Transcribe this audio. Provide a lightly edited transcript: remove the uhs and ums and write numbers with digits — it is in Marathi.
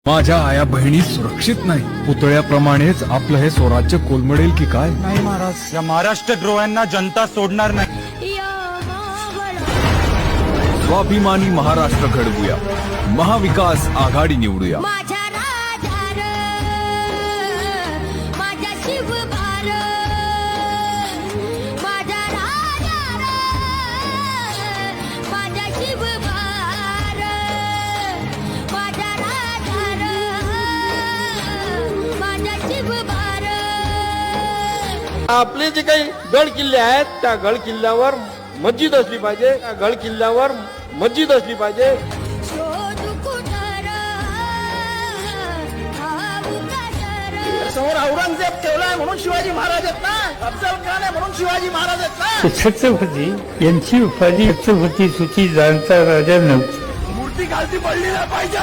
माझ्या आया बहिणी सुरक्षित नाही, पुतळ्याप्रमाणेच आपलं हे स्वराज्य कोलमडेल की काय? नाही महाराज, या महाराष्ट्रद्रोह्यांना जनता सोडणार नाही. स्वाभिमानी महाराष्ट्र घडवूया, महाविकास आघाडी निवडूया. माझ्या राजार, माझ्या शिवभार, माझ्या राजार, माझ्या शिवभार, माझ्या राजार, माझ्या शिवभार. आपले जे काही गड किल्ले आहेत त्या गड किल्ल्यावर मस्जिद असली पाहिजे, त्या गड किल्ल्यावर मस्जिद असली पाहिजे. शोधू कुठं भाऊ कसर. समोर औरंगजेब ठेवलाय म्हणून शिवाजी महाराज आहेत ना, अफजल खान आहे म्हणून शिवाजी महाराज आहेत ना. छत्रपती यांची उपाधी छत्रपती सुची जाणता राजा नव्हती. मूर्ती खालती पडली नाही पाहिजे.